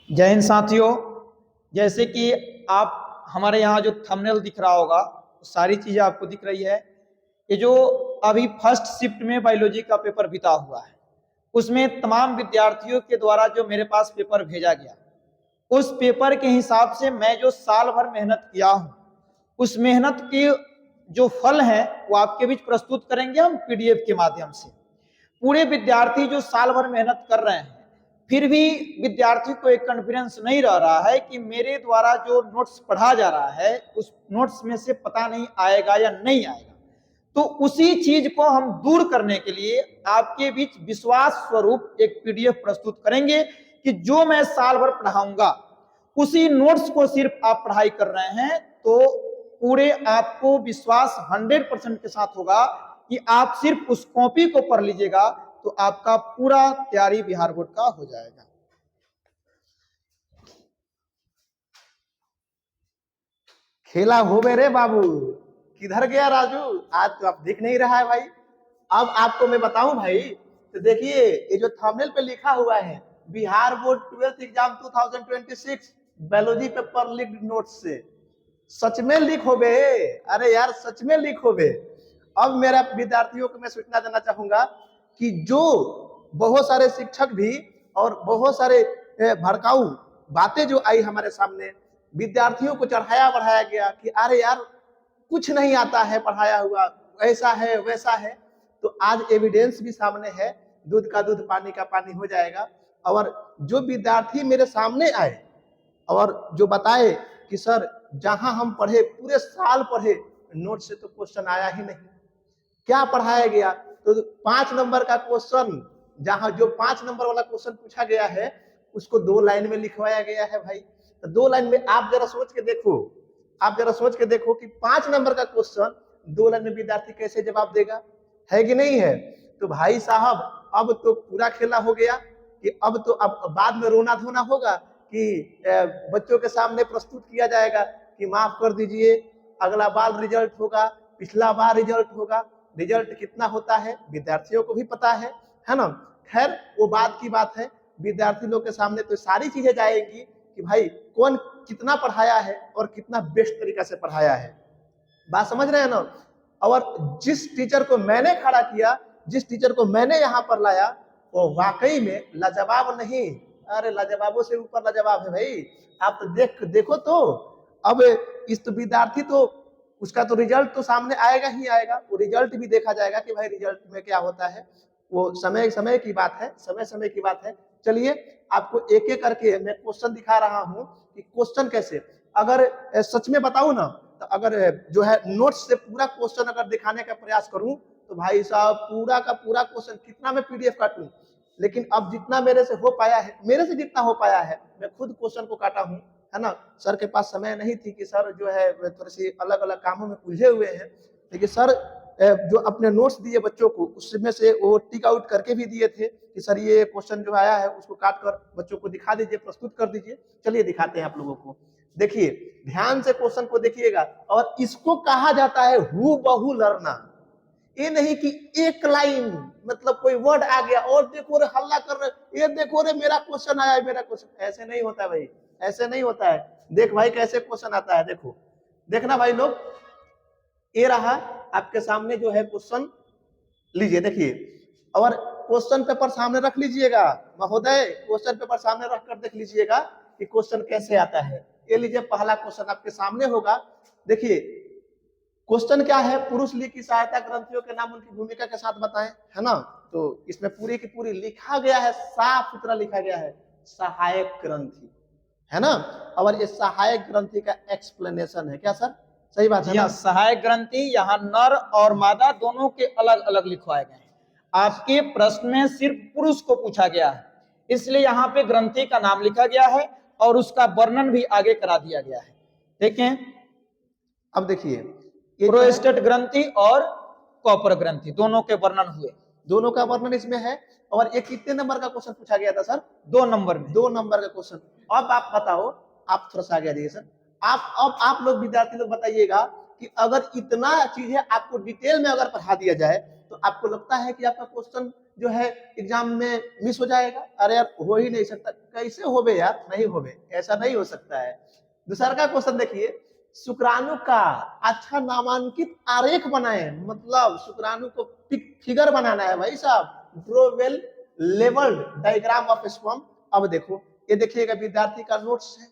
जय हिंद साथियों। जैसे कि आप हमारे यहाँ जो थंबनेल दिख रहा होगा, सारी चीजें आपको दिख रही है। ये जो अभी फर्स्ट शिफ्ट में बायोलॉजी का पेपर बीता हुआ है, उसमें तमाम विद्यार्थियों के द्वारा जो मेरे पास पेपर भेजा गया, उस पेपर के हिसाब से मैं जो साल भर मेहनत किया हूँ, उस मेहनत के जो फल है वो आपके बीच प्रस्तुत करेंगे हम पीडीएफ के माध्यम से। पूरे विद्यार्थी जो साल भर मेहनत कर रहे हैं, फिर भी विद्यार्थी को एक कॉन्फिडेंस नहीं रह रहा है कि मेरे द्वारा जो नोट्स पढ़ा जा रहा है उस नोट्स में से पता नहीं आएगा या नहीं आएगा। तो उसी चीज को हम दूर करने के लिए आपके बीच विश्वास स्वरूप एक पीडीएफ प्रस्तुत करेंगे कि जो मैं साल भर पढ़ाऊंगा उसी नोट्स को सिर्फ आप पढ़ाई कर रहे हैं, तो पूरे आपको विश्वास 100% के साथ होगा कि आप सिर्फ उस कॉपी को पढ़ लीजिएगा तो आपका पूरा तैयारी बिहार बोर्ड का हो जाएगा। खेला हो बे रे बाबू, किधर गया राजू? आज तो आप दिख नहीं रहा है भाई। अब आपको मैं बताऊं भाई, तो देखिए ये जो थंबनेल पे लिखा हुआ है Bihar board 12th exam 2026 biology paper leak notes से, सच में लीक हो बे। अरे यार सच में लीक हो बे। अब मेरा विद्यार्थियों को मैं सूचना देना चाहूंगा कि जो बहुत सारे शिक्षक भी और बहुत सारे भड़काऊ बातें जो आई हमारे सामने, विद्यार्थियों को चढ़ाया बढ़ाया गया कि अरे यार कुछ नहीं आता है पढ़ाया हुआ, ऐसा है वैसा है। तो आज एविडेंस भी सामने है, दूध का दूध पानी का पानी हो जाएगा। और जो विद्यार्थी मेरे सामने आए और जो बताए कि सर जहां हम पढ़े पूरे साल पढ़े, नोट से तो क्वेश्चन आया ही नहीं, क्या पढ़ाया गया? तो 5 नंबर का क्वेश्चन, जहां जो 5 नंबर वाला क्वेश्चन पूछा गया है उसको 2 लाइन में लिखवाया गया है भाई। तो 2 लाइन में आप जरा सोच के देखो, आप जरा सोच के देखो कि 5 नंबर का क्वेश्चन 2 लाइन में विद्यार्थी कैसे जवाब देगा, है कि नहीं है? तो भाई साहब अब तो पूरा खेला हो गया कि अब तो अब बाद में रोना धोना होगा कि बच्चों के सामने प्रस्तुत किया जाएगा कि माफ कर दीजिए, अगला बार रिजल्ट होगा, पिछला बार रिजल्ट होगा। रिजल्ट कितना होता है विद्यार्थियों को भी पता है ना। खैर वो बात की बात है, विद्यार्थी लोग के सामने तो सारी चीजें जाएंगी कि भाई कौन कितना पढ़ाया है और कितना बेस्ट तरीका से पढ़ाया है। बात समझ रहे हैं ना। और जिस टीचर को मैंने खड़ा किया, जिस टीचर को मैंने यहाँ पर लाया, वो वाकई में लाजवाब नहीं, अरे लाजवाबों से ऊपर लाजवाब है भाई। आप तो देखो तो अब इस तो विद्यार्थी तो उसका तो रिजल्ट तो सामने आएगा ही आएगा, वो रिजल्ट भी देखा जाएगा कि भाई रिजल्ट में क्या होता है। वो समय समय की बात है, समय समय की बात है। चलिए आपको एक एक करके मैं क्वेश्चन दिखा रहा हूं कि क्वेश्चन कैसे, अगर सच में बताऊं ना, तो अगर जो है नोट्स से पूरा क्वेश्चन अगर दिखाने का प्रयास करूं तो भाई साहब पूरा का पूरा क्वेश्चन कितना मैं पीडीएफ काटूं। लेकिन अब जितना मेरे से हो पाया है, मेरे से जितना हो पाया है, मैं खुद क्वेश्चन को काटा हूं, है ना। सर के पास समय नहीं थी कि सर जो है थोड़ी सी अलग अलग कामों में उलझे हुए हैं, लेकिन सर जो अपने नोट्स दिए बच्चों को उसमें से वो टिक आउट करके भी दिए थे कि सर ये क्वेश्चन जो आया है उसको काट कर बच्चों को दिखा दीजिए, प्रस्तुत कर दीजिए। चलिए दिखाते हैं आप लोगों को। देखिए ध्यान से क्वेश्चन को देखिएगा, और इसको कहा जाता है हूबहू लर्ना। ये नहीं कि एक लाइन मतलब कोई वर्ड आ गया और देखो रे हल्ला कर रहे, ये देखो रे मेरा क्वेश्चन आया, मेरा क्वेश्चन, ऐसे नहीं होता है भाई, ऐसे नहीं होता है। देख भाई कैसे क्वेश्चन आता है, देखो देखना भाई लोग, ये रहा आपके सामने जो है क्वेश्चन, लीजिए देखिए। और क्वेश्चन पेपर सामने रख लीजिएगा महोदय, क्वेश्चन पेपर सामने रखकर देख लीजिएगा कि क्वेश्चन कैसे आता है। ये लीजिए पहला क्वेश्चन आपके सामने होगा। देखिए क्वेश्चन क्या है, पुरुष लीग की सहायता ग्रंथियों के नाम उनकी भूमिका के साथ बताएं, है ना। तो इसमें पूरी की पूरी लिखा गया है, साफ सुथरा लिखा गया है सहायक ग्रंथि, है ना। और ये सहायक ग्रंथि का एक्सप्लेनेशन है क्या सर? सही बात है ना। सहायक ग्रंथि यहाँ नर और मादा दोनों के अलग अलग लिखवाए गए हैं। आपके प्रश्न में सिर्फ पुरुष को पूछा गया है, इसलिए यहाँ पे ग्रंथि का नाम लिखा गया है और उसका वर्णन भी आगे करा दिया गया है। देखें अब देखिए प्रोस्टेट ग्रंथि और कॉपर ग्रंथि दोनों के वर्णन हुए, दोनों का वर्णन इसमें है। और ये कितने नंबर का क्वेश्चन पूछा गया था सर? 2 नंबर में, 2 नंबर का क्वेश्चन। अब आप बताओ, आप थोड़ा सा आगे आ जाइए सर। आप लोग विद्यार्थी लोग बताइएगा कि अगर इतना चीजें आपको डिटेल में अगर पढ़ा दिया जाए तो आपको लगता है कि आपका क्वेश्चन जो है एग्जाम में मिस हो जाएगा। अरे यार हो ही नहीं सकता, कैसे हो बे यार, नहीं हो बे, ऐसा नहीं हो सकता है। दूसरा का क्वेश्चन देखिए, शुक्राणु का अच्छा नामांकित आरेख बनाए, मतलब शुक्राणु को फिगर बनाना है भाई साहब, draw well labelled diagram of sperm. अब देखो ये देखिएगा विद्यार्थी का नोट्स है,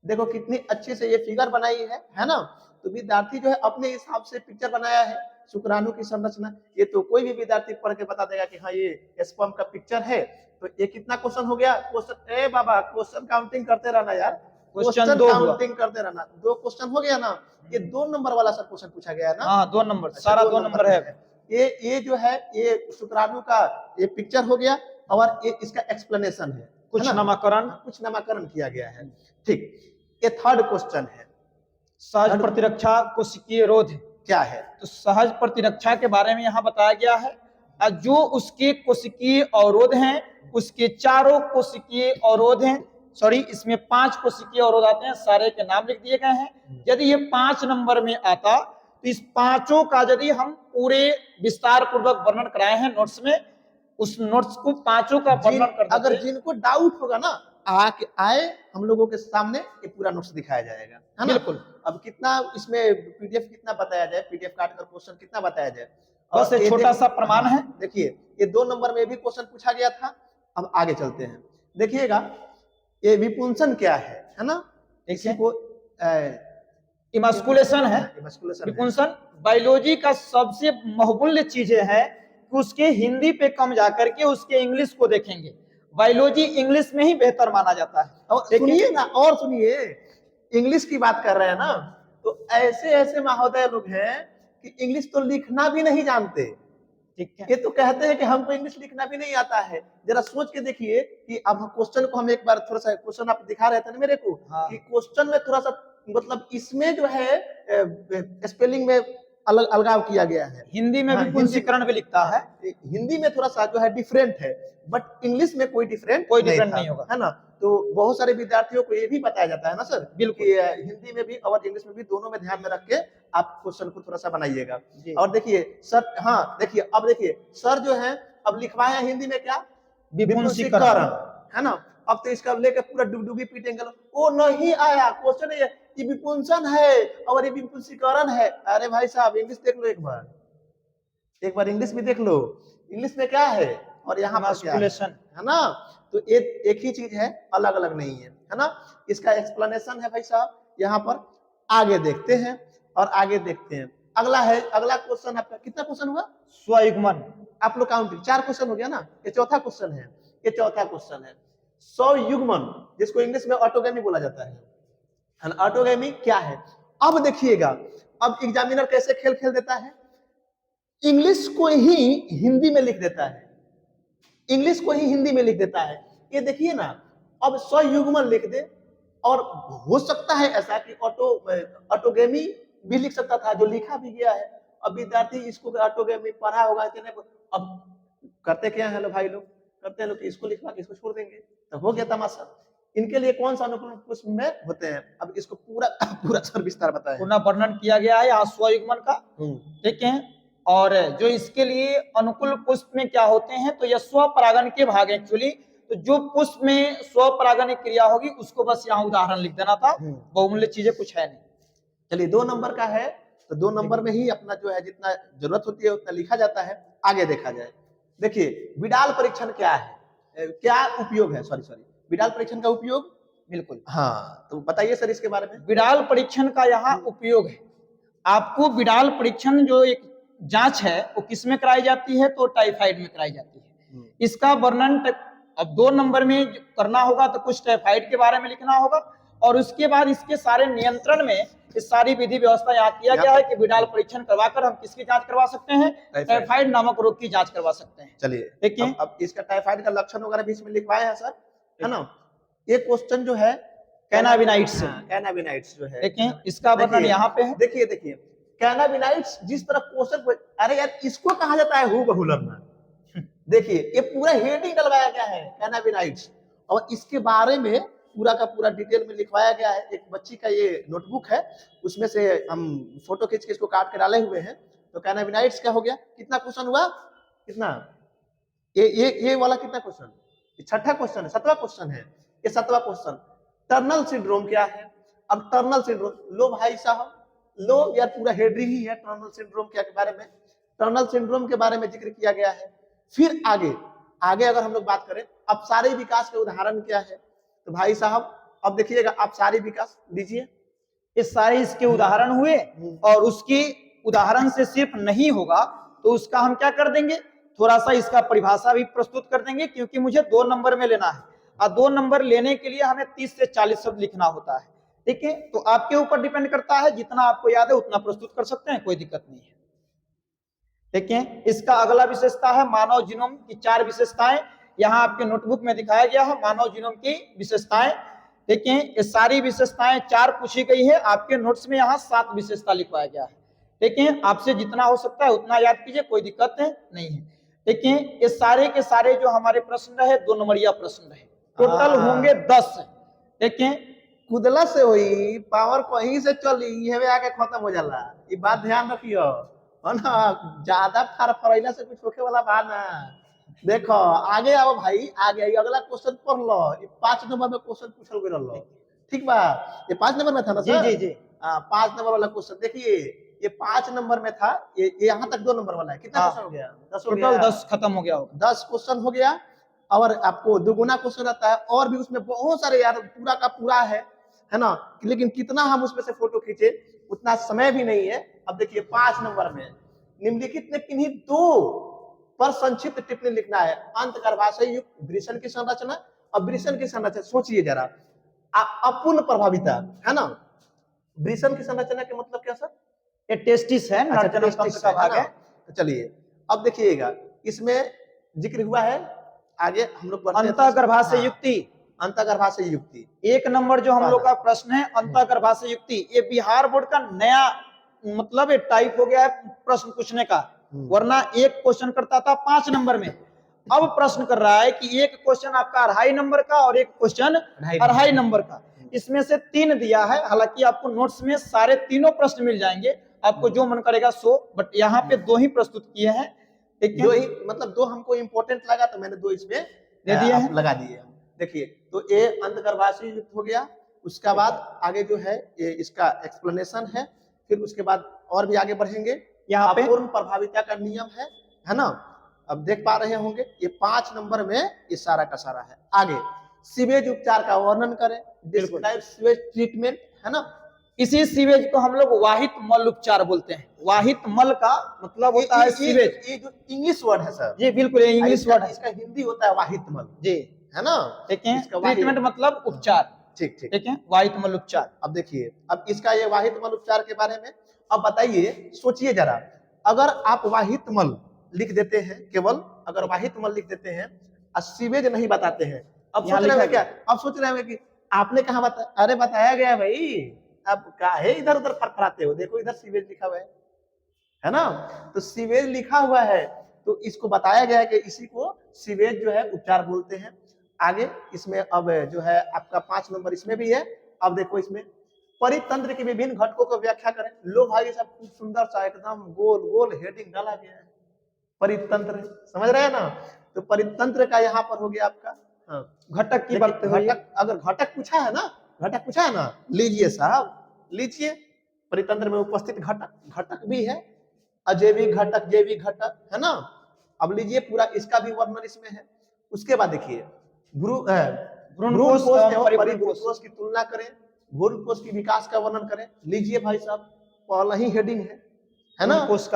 देखो कितनी अच्छे से ये फिगर बनाई है ना। तो विद्यार्थी जो है अपने हिसाब से पिक्चर बनाया है शुक्राणु की संरचना। ये तो कोई भी विद्यार्थी पढ़ के बता देगा कि हाँ ये स्पर्म का पिक्चर है। तो ये कितना क्वेश्चन हो गया, क्वेश्चन ए बाबा क्वेश्चन काउंटिंग करते रहना यार, क्वेश्चन 2 हुआ। काउंटिंग करते रहना, 2 क्वेश्चन हो गया ना। ये 2 नंबर वाला सर क्वेश्चन पूछा गया है ना। हाँ 2 नंबर, अच्छा, सारा 2 2 नंबर है। ये जो है ये शुक्राणु का ये पिक्चर हो गया और ये इसका एक्सप्लेनेशन है, कुछ है ना? नामकरण, कुछ नामकरण किया गया है। ठीक, ये थर्ड क्वेश्चन है, सहज प्रतिरक्षा कोशिकीय रोध क्या है? तो सहज प्रतिरक्षा के बारे में यहाँ बताया गया है। जो उसके कोशिकीय अवरोध हैं, उसके चारों कोशिकीय अवरोध हैं, सॉरी इसमें 5 कोशिकीय अवरोध आते हैं, सारे के नाम लिख दिए गए हैं। यदि ये 5 नंबर में आता तो इस पांचों का यदि हम पूरे विस्तार पूर्वक वर्णन कराए हैं नोट्स में, उस नोट्स को पांचों का वर्णन कर देते। अगर जिनको डाउट होगा ना आए हम लोगों के सामने ये पूरा नोट्स दिखाया जाएगा, है ना? बिल्कुल। अब कितना इसमें पीडीएफ कितना बताया जाए, पीडीएफ काट कर क्वेश्चन कितना बताया जाए, बस एक छोटा सा प्रमाण है। देखिए ये 2 नंबर में भी क्वेश्चन पूछा गया था। अब आगे चलते हैं, देखिएगा ये विपुंसन क्या है ना? इसी को इमस्कुलेशन है। विपुंसन बायोलॉजी का सबसे महबूल्य चीजें है कि उसके हिंदी पे कम जाकर के उसके इंग्लिश को देखेंगे। बायोलॉजी इंग्लिश में ही बेहतर माना जाता है। और सुनिए ना, और सुनिए, इंग्लिश की बात कर रहे हैं ना, तो ऐसे ऐसे महोदय लोग हैं कि इंग्लिश तो लिखना भी नहीं जानते। ठीक है, ये तो कहते हैं कि हमको इंग्लिश लिखना भी नहीं आता है। जरा सोच के देखिए कि अब क्वेश्चन को हम एक बार थोड़ा सा क्वेश्चन आप दिखा रहे थे ना मेरे को, हाँ। कि क्वेश्चन में थोड़ा सा मतलब इसमें जो है स्पेलिंग में अलग अलगाव किया गया है। हिंदी में भी पुंजीकरण भी लिखता है, हिंदी में थोड़ा सा जो है डिफरेंट है, बट इंग्लिश में कोई डिफरेंट नहीं होगा, है ना? तो बहुत सारे विद्यार्थियों को ये भी बताया जाता है ना सर, बिल्कुल, कि हिंदी में भी और इंग्लिश में भी दोनों में ध्यान में रख के आप क्वेश्चन को थोड़ा सा बनाइएगा। और देखिए सर, हाँ देखिए, अब देखिए सर जो है अब लिखवाए हैं हिंदी में क्या, विपुंसीकरण, है ना? अब तो इसका लेकर पूरा डुगडुगी पीटेंगे, वो नहीं आया क्वेश्चन, ये विपुंसन है और ये विपुंसीकरण है। अरे भाई साहब इंग्लिश देख लो, एक बार इंग्लिश भी देख लो, इंग्लिश में क्या है और यहाँ पर क्या है ना? तो एक ही चीज है, अलग अलग नहीं है ना? इसका एक्सप्लेनेशन है भाई साहब, यहाँ पर आगे देखते हैं और आगे देखते हैं। अगला क्वेश्चन आपका कितना क्वेश्चन हुआ? स्वयुग्मन। आप लोग काउंटिंग 4 क्वेश्चन हो गया ना, ये चौथा क्वेश्चन है, ये चौथा क्वेश्चन है। स्वयुग्मन, जिसको इंग्लिश में ऑटोगेमी बोला जाता है। ऑटोगेमी क्या है? अब देखिएगा, अब एग्जामिनर कैसे खेल खेल देता है, इंग्लिश को ही हिंदी में लिख देता है, इंग्लिश को ही हिंदी में लिख देता है। ये देखिए ना, अब स्वयुग्मन लिख दे, और हो सकता है ऐसा कि ऑटोगेमी भी लिख सकता था, जो लिखा भी गया है। अब विद्यार्थी इसको ऑटोगेमी पढ़ा होगा, अब करते क्या है भाई लोग, करते हैं लोग इसको लिखवा के इसको छोड़ देंगे, तो हो गया तमाशा। इनके लिए कौन सा अनुकूल पुष्प में होते हैं, अब इसको पूरा सर विस्तार बताया, पूर्ण वर्णन किया गया है यहाँ स्वयुग्मन का, ठीक है। और जो इसके लिए अनुकूल पुष्प में क्या होते हैं, तो यह स्वपरागन के भाग एक्चुअली, तो जो पुष्प में स्वपरागन क्रिया होगी उसको बस यहाँ उदाहरण लिख देना था, बहुमूल्य चीजें कुछ है नहीं। चलिए 2 नंबर का है, तो 2 नंबर में ही अपना जो है जितना जरूरत होती है उतना लिखा जाता है। आगे देखा जाए, देखिए विडाल परीक्षण क्या है, क्या उपयोग है, सॉरी विडाल परीक्षण का उपयोग, बिल्कुल, हाँ तो बताइए सर इसके बारे में। विडाल परीक्षण का यहाँ उपयोग है, आपको विडाल परीक्षण जो एक जांच है वो किस में कराई जाती है, तो टाइफाइड में कराई जाती है। इसका वर्णन अब 2 नंबर में करना होगा, तो कुछ टाइफाइड के बारे में लिखना होगा, और उसके बाद इसके सारे नियंत्रण में इस सारी विधि व्यवस्था यहाँ किया गया है कि विडाल परीक्षण करवाकर हम किसकी जांच करवा सकते हैं, टाइफाइड नामक रोग की जांच करवा सकते हैं। चलिए देखिए, अब इसका टाइफाइड का लक्षण वगैरह भी इसमें लिखवाया है सर, है ना? ये क्वेश्चन जो है कैनाबिनाइट्स, कैनाबिनाइट्स जो है, देखिए इसका वर्णन यहाँ पे है। देखिए कैनाबिनाइट्स जिस तरह क्वेश्चन, अरे यार इसको कहा जाता है हूबहू लर्नर। देखिए ये पूरा हेडिंग डलवाया गया है कैनाबिनाइट्स, और इसके बारे में पूरा का पूरा डिटेल में लिखवाया गया है। एक बच्ची का ये नोटबुक है, उसमें से हम फोटो खींच के इसको काट के डाले हुए हैं। तो कैनाबिनाइट्स क्या हो गया, कितना क्वेश्चन हुआ, कितना ये वाला कितना क्वेश्चन, छठा क्वेश्चन है, 7वां क्वेश्चन है, ये 7वां क्वेश्चन। टर्नल सिंड्रोम क्या है? अब टर्नल सिंड्रोम लो भाई साहब, लो यार, पूरा हेडिंग ही है टर्नल सिंड्रोम के बारे में। टर्नल सिंड्रोम के बारे में जिक्र किया गया है। फिर आगे आगे अगर हम लोग बात करें अपसारी विकास के उदाहरण क्या है, तो भाई साहब अब देखिएगा अपसारी विकास दीजिए। ये सारे इसके उदाहरण हुए, और उसकी उदाहरण से सिर्फ नहीं होगा तो उसका हम क्या कर देंगे, थोड़ा सा इसका परिभाषा भी प्रस्तुत कर देंगे, क्योंकि मुझे 2 नंबर में लेना है, और 2 नंबर लेने के लिए हमें 30 से 40 शब्द लिखना होता है। ठीक है, तो आपके ऊपर डिपेंड करता है, जितना आपको याद है उतना प्रस्तुत कर सकते हैं, कोई दिक्कत नहीं है। ठीक है, इसका अगला विशेषता है मानव जीनोम की 4 विशेषताएं। यहाँ आपके नोटबुक में दिखाया गया है मानव जीनोम की विशेषताएं। ठीक है, ये सारी विशेषताएं 4 पूछी गई है, आपके नोट्स में यहाँ 7 विशेषता लिखवाया गया है। ठीक है, आपसे जितना हो सकता है उतना याद कीजिए, कोई दिक्कत नहीं है। ठीक है, ये सारे के सारे जो हमारे प्रश्न रहे 2 नंबरिया प्रश्न रहे, टोटल होंगे 10। ठीक है, कुदला से हुई पावर कहीं से चली हमें आके खत्म हो जाला, ये बात ध्यान रखियो, है ना, ज्यादा फरफरैला से कुछ होके वाला बात ना। देखो आगे आओ भाई, आगे आई, अगला क्वेश्चन पढ़ लो, ये 5 नंबर में क्वेश्चन पूछल गए रहलो। ठीक बा, ये 5 नंबर में था ना जी सर? जी जी, 5 नंबर वाला क्वेश्चन देखिए, ये 5 नंबर में था, ये यहाँ तक 2 नंबर वाला है। कितना हाँ, क्वेश्चन हो गया? 10 हो टोटल गया, 10 खत्म हो गया होगा। 10 क्वेश्चन हो गया। और आपको दुगुना क्वेश्चन रहता है, और भी उसमें बहुत सारे यार, पूरा का पूरा है ना, लेकिन कितना हम उसमें से फोटो खींचे उतना समय भी नहीं है। अब देखिए 5 नंबर में निम्नलिखित में किन्हीं 2 पर संक्षिप्त टिप्पणी लिखना है। अंत गर्भाशय युक्त वृषण की संरचना और वृषण की संरचना, सोचिए जरा, अपूर्ण प्रभाविता, है ना। वृषण की संरचना के मतलब क्या सर? ये टेस्टिस है, अच्छा, नरजनन तंत्र का भाग है। तो चलिए अब देखिएगा, इसमें जिक्र हुआ है, आगे हम लोग बढ़ते हैं। अंतःगर्भाशय युक्ति, अंतःगर्भाशय युक्ति 1 नंबर जो हम लोग का प्रश्न है अंतःगर्भाशय युक्ति, ये बिहार बोर्ड का नया मतलब टाइप हो गया है प्रश्न पूछने का, वरना एक क्वेश्चन करता था 5 नंबर में, अब प्रश्न कर रहा है कि एक क्वेश्चन आपका 2.5 नंबर का और एक क्वेश्चन 2.5 नंबर का। इसमें से 3 दिया है, हालांकि आपको नोट्स में सारे तीनों प्रश्न मिल जाएंगे, आपको जो मन करेगा सो, बट यहाँ पे 2 ही प्रस्तुत किए हैं। ठीक है, 2 ही, मतलब 2 हमको इंपॉर्टेंट लगा तो मैंने 2 इसमें दे दिए हैं, लगा दिए। देखिए तो ये अंतःगर्भाशय युक्त हो गया। उसका बाद आगे जो है ये इसका एक्सप्लेनेशन है, फिर उसके बाद और भी आगे बढ़ेंगे। यहाँ पे अपूर्ण प्रभाविता का नियम है ना, अब देख पा रहे होंगे, ये 5 नंबर में ये सारा का सारा है। आगे सीवेज उपचार का वर्णन करें, डिस्क्राइब सीवेज ट्रीटमेंट, है ना। इसी सीवेज को हम लोग वाहित मल उपचार बोलते हैं। वाहित मल का मतलब होता है सीवेज। ये जो इंग्लिश वर्ड है सर, जी बिल्कुल, ये इंग्लिश वर्ड है, इसका हिंदी होता है वाहित मल, जी, है ना। ठीक है, ट्रीटमेंट मतलब उपचार, ठीक ठीक, ठीक है, वाहित मल उपचार। अब देखिए, अब इसका ये वाहित मल उपचार के बारे में अब बताइए, सोचिए जरा, अगर आप वाहित मल लिख देते हैं, केवल अगर वाहित मल लिख देते हैं और सीवेज नहीं बताते हैं, अब सोच रहे हैं क्या, अब सोच रहे हैं कि आपने कहा बताया, अरे बताया गया भाई, अब काहे इधर उधर फरफराते हो, देखो इधर सीवेज लिखा हुआ है ना, तो सीवेज लिखा हुआ है, तो इसको बताया गया है कि इसी को सीवेज जो है उपचार बोलते हैं। आगे इसमें अब जो है आपका 5 नंबर इसमें भी है। अब देखो इसमें परितंत्र के विभिन्न घटकों को व्याख्या करें। लो भाई सब खूब सुंदर सा एकदम गोल गोल हेडिंग डाला गया है, परितंत्र, समझ रहे हैं ना। तो परितंत्र का यहाँ पर हो गया आपका घटक की बात है, घटक, अगर घटक पूछा है ना, घटक पूछा है ना, लीजिए साहब लीजिए, परितंत्र में उपस्थित घटक, घटक भी है, अजैविक घटक, जैविक घटक, है ना। अब लीजिए पूरा इसका भी वर्णन इसमें है। उसके बाद देखिए भ्रूणकोष और परिभ्रूणकोष की तुलना करें, भ्रूणकोष की विकास का वर्णन करें। लीजिए भाई साहब, पहला ही हेडिंग है ना, भ्रूणकोष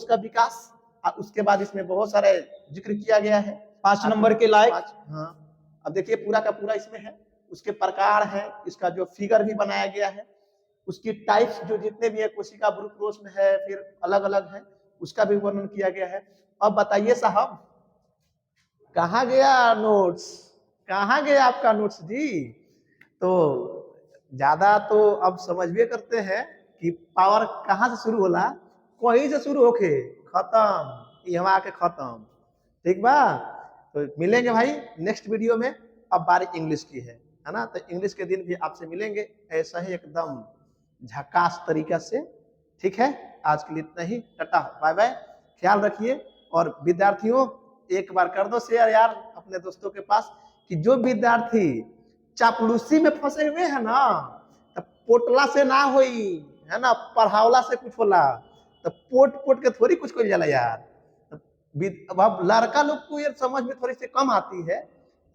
का विकास। उसके बाद इसमें बहुत सारे जिक्र किया गया है 5 नंबर के लायक। हाँ, अब देखिए पूरा का पूरा इसमें है, उसके प्रकार है, इसका जो फिगर भी बनाया गया है, उसकी टाइप्स जो जितने भी है, कोशिका भ्रूणकोष में है, फिर अलग अलग है, उसका भी वर्णन किया गया है। अब बताइए साहब, कहाँ गया नोट्स, कहाँ गया आपका नोट्स जी? तो ज्यादा तो अब समझिए करते हैं कि पावर कहाँ से शुरू होला, कहीं से शुरू होके खत्म, यहाँ आके खत्म। ठीक बा, तो मिलेंगे भाई नेक्स्ट वीडियो में। अब बारी इंग्लिश की है ना, तो इंग्लिश के दिन भी आपसे मिलेंगे ऐसा ही एकदम झकास तरीका से। ठीक है, आज के लिए इतना ही, टाटा बाय बाय, ख्याल रखिए। और विद्यार्थियों एक बार कर दो शेयर यार अपने दोस्तों के पास कि जो विद्यार्थी चापलूसी में फंसे हुए हैं ना, तब पोटला से ना होई है ना, पढ़ावला से कुछ होला, तब पोट पोट के थोड़ी कुछ कर जाला यार। अब लड़का लोग को ये समझ में थोड़ी सी कम आती है,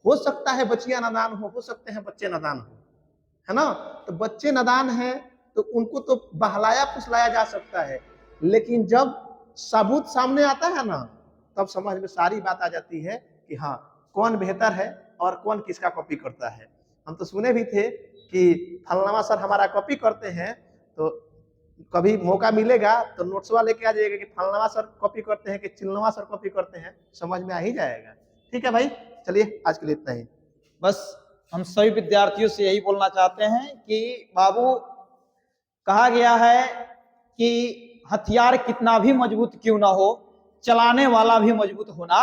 हो सकता है बच्चियां नादान हो सकते हैं बच्चे नादान हो, है ना। तो बच्चे नादान हैं तो उनको तो बहलाया फुसलाया जा सकता है, लेकिन जब सबूत सामने आता है ना, तब समझ में सारी बात आ जाती है कि हाँ कौन बेहतर है और कौन किसका कॉपी करता है। हम तो सुने भी थे कि फलनामा सर हमारा कॉपी करते हैं, तो कभी मौका मिलेगा तो नोट्सवा लेके आ जाइएगा कि फलनामा सर कॉपी करते हैं कि चिल्लवा सर कॉपी करते हैं, समझ में आ ही जाएगा। ठीक है भाई, चलिए आज के लिए इतना ही। बस हम सभी विद्यार्थियों से यही बोलना चाहते हैं कि बाबू, कहा गया है कि हथियार कितना भी मजबूत क्यों ना हो, चलाने वाला भी मजबूत होना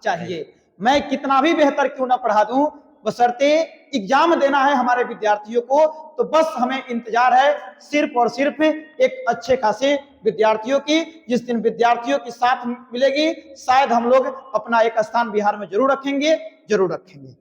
चाहिए। मैं कितना भी बेहतर क्यों ना पढ़ा दूं, बशर्ते एग्जाम देना है हमारे विद्यार्थियों को, तो बस हमें इंतजार है सिर्फ और सिर्फ एक अच्छे खासे विद्यार्थियों की। जिस दिन विद्यार्थियों की साथ मिलेगी, शायद हम लोग अपना एक स्थान बिहार में जरूर रखेंगे, जरूर रखेंगे।